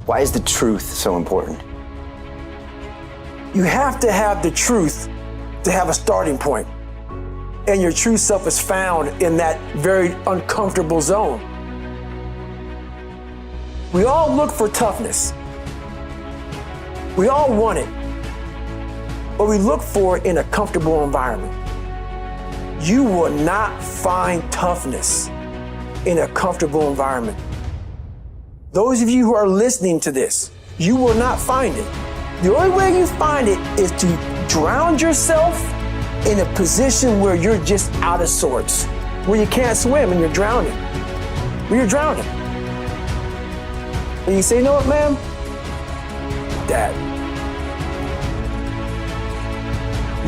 Why is the truth so important? You have to have the truth to have a starting point. And your true self is found in that very uncomfortable zone. We all look for toughness. We all want it. But we look for it in a comfortable environment. You will not find toughness in a comfortable environment. Those of you who are listening to this, you will not find it. The only way you find it is to drown yourself in a position where you're just out of sorts, where you can't swim and you're drowning. Where you're drowning. And you say, you know what, man? Dad.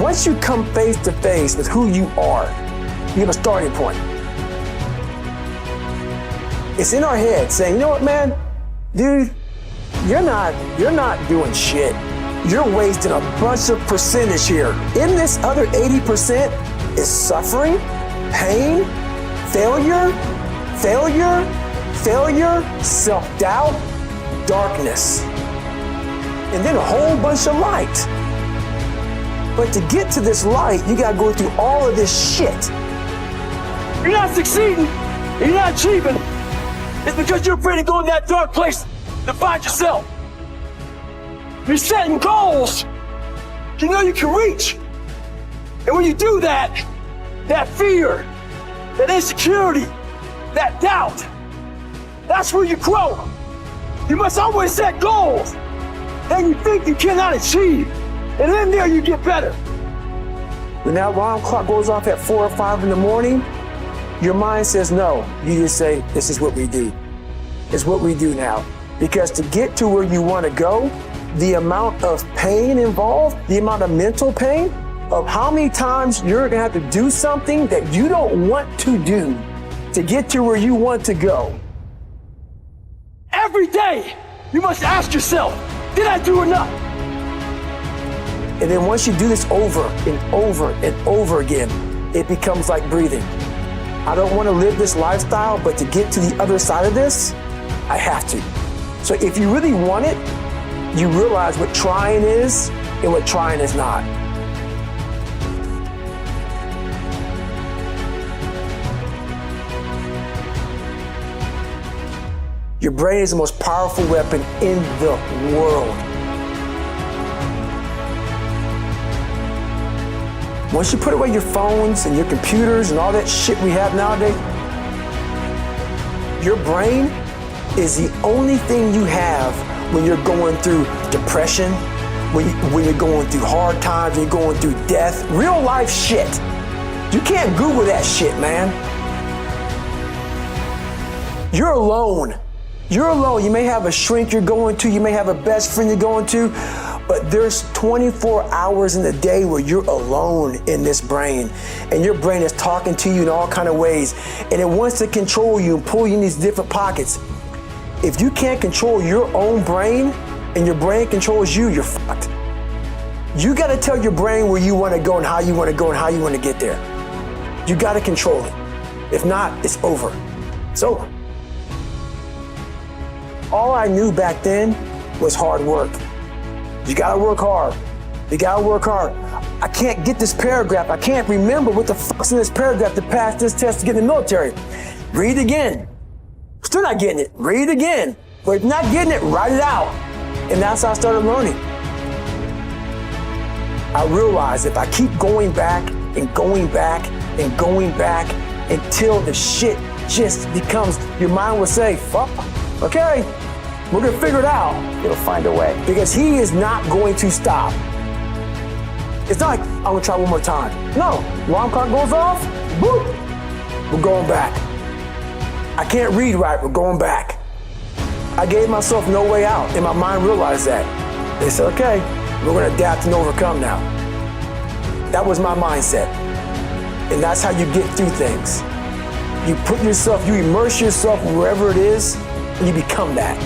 Once you come face to face with who you are, you have a starting point. It's in our head saying, you know what, man? Dude, you're not doing shit. You're wasting a bunch of percentage here. In this other 80% is suffering, pain, failure, self-doubt, darkness, and then a whole bunch of light. But to get to this light, you gotta go through all of this shit. You're not succeeding, you're not achieving. It's because you're afraid to go in that dark place to find yourself. You're setting goals you know you can reach. And when you do that, that fear, that insecurity, that doubt, that's where you grow. You must always set goals that you think you cannot achieve. And in there you get better. When that alarm clock goes off at 4 or 5 in the morning, your mind says no. You just say, this is what we do. It's what we do now. Because to get to where you want to go, the amount of pain involved, the amount of mental pain, of how many times you're gonna have to do something that you don't want to do to get to where you want to go. Every day, you must ask yourself, did I do enough? And then once you do this over and over and over again, it becomes like breathing. I don't want to live this lifestyle, but to get to the other side of this, I have to. So if you really want it, you realize what trying is and what trying is not. Your brain is the most powerful weapon in the world. Once you put away your phones and your computers and all that shit we have nowadays, your brain is the only thing you have when you're going through depression, when you're going through hard times, when you're going through death, real life shit. You can't Google that shit, man. You're alone. You're alone. You may have a shrink you're going to, you may have a best friend you're going to, but there's 24 hours in the day where you're alone in this brain, and your brain is talking to you in all kind of ways, and it wants to control you and pull you in these different pockets. If you can't control your own brain and your brain controls you, you're fucked. You gotta tell your brain where you wanna go and how you wanna go and how you wanna get there. You gotta control it. If not, it's over. It's over. All I knew back then was hard work. You gotta work hard. You gotta work hard. I can't get this paragraph. I can't remember what the fuck's in this paragraph to pass this test to get in the military. Read again. Still not getting it. Read it again. But if you're not getting it, write it out. And that's how I started learning. I realized if I keep going back and going back and going back until the shit just becomes, your mind will say, fuck, okay, we're gonna figure it out. It'll find a way. Because he is not going to stop. It's not like, I'm gonna try one more time. No, alarm clock goes off, boop, we're going back. I can't read right, we're going back. I gave myself no way out, and my mind realized that. They said, okay, we're gonna adapt and overcome now. That was my mindset. And that's how you get through things. You put yourself, you immerse yourself wherever it is, and you become that.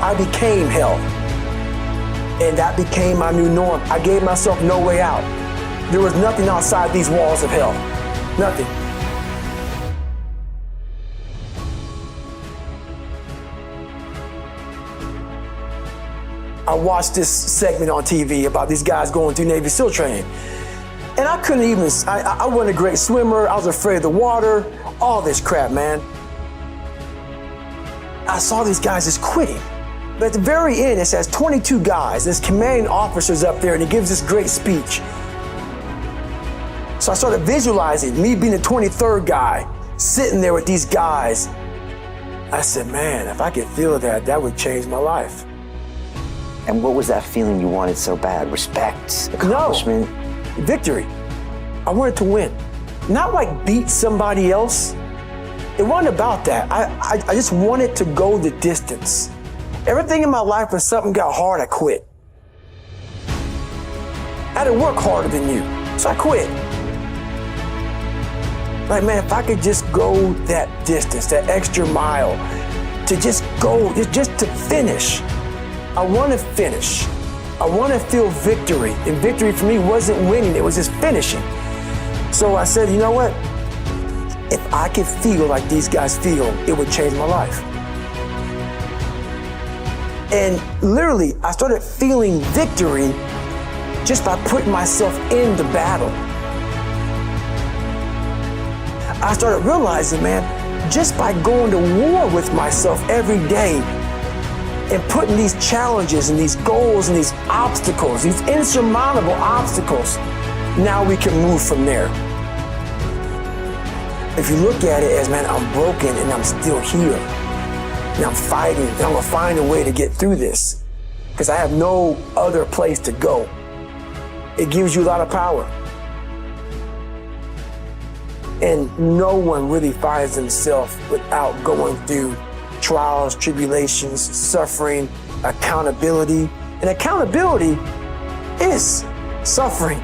I became hell. And that became my new norm. I gave myself no way out. There was nothing outside these walls of hell. Nothing. I watched this segment on TV about these guys going through Navy SEAL training. And I couldn't even, I wasn't a great swimmer, I was afraid of the water, all this crap, man. I saw these guys just quitting. But at the very end, it says 22 guys, this commanding officer's up there and he gives this great speech. So I started visualizing me being the 23rd guy, sitting there with these guys. I said, man, if I could feel that, that would change my life. And what was that feeling you wanted so bad? Respect, accomplishment? No, victory. I wanted to win. Not like beat somebody else. It wasn't about that. I just wanted to go the distance. Everything in my life, when something got hard, I quit. I had to work harder than you, so I quit. Like, man, if I could just go that distance, that extra mile, to just go, just to finish. I want to finish. I want to feel victory. And victory for me wasn't winning, it was just finishing. So I said, you know what? If I could feel like these guys feel, it would change my life. And literally, I started feeling victory just by putting myself in the battle. I started realizing, man, just by going to war with myself every day and putting these challenges and these goals and these obstacles, these insurmountable obstacles, now we can move from there. If you look at it as, man, I'm broken and I'm still here. And I'm fighting, and I'm gonna find a way to get through this because I have no other place to go. It gives you a lot of power. And no one really finds themselves without going through trials, tribulations, suffering, accountability. And accountability is suffering.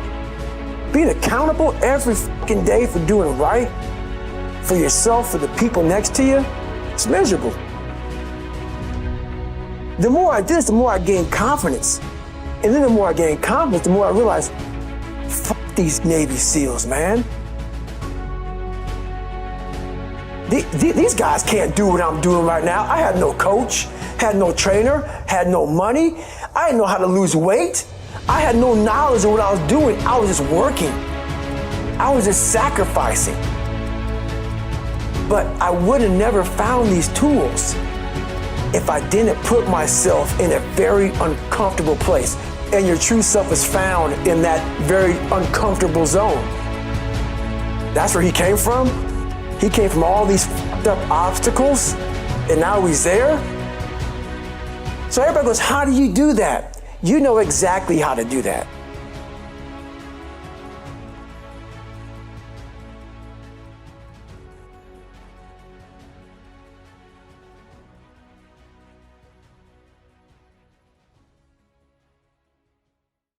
Being accountable every fucking day for doing right for yourself, for the people next to you, it's miserable. The more I did this, the more I gained confidence. And then the more I gained confidence, the more I realized, fuck these Navy SEALs, man. These guys can't do what I'm doing right now. I had no coach, had no trainer, had no money. I didn't know how to lose weight. I had no knowledge of what I was doing. I was just working. I was just sacrificing. But I would have never found these tools if I didn't put myself in a very uncomfortable place. And your true self is found in that very uncomfortable zone. That's where he came from. He came from all these fucked up obstacles, and now he's there. So everybody goes, how do you do that? You know exactly how to do that.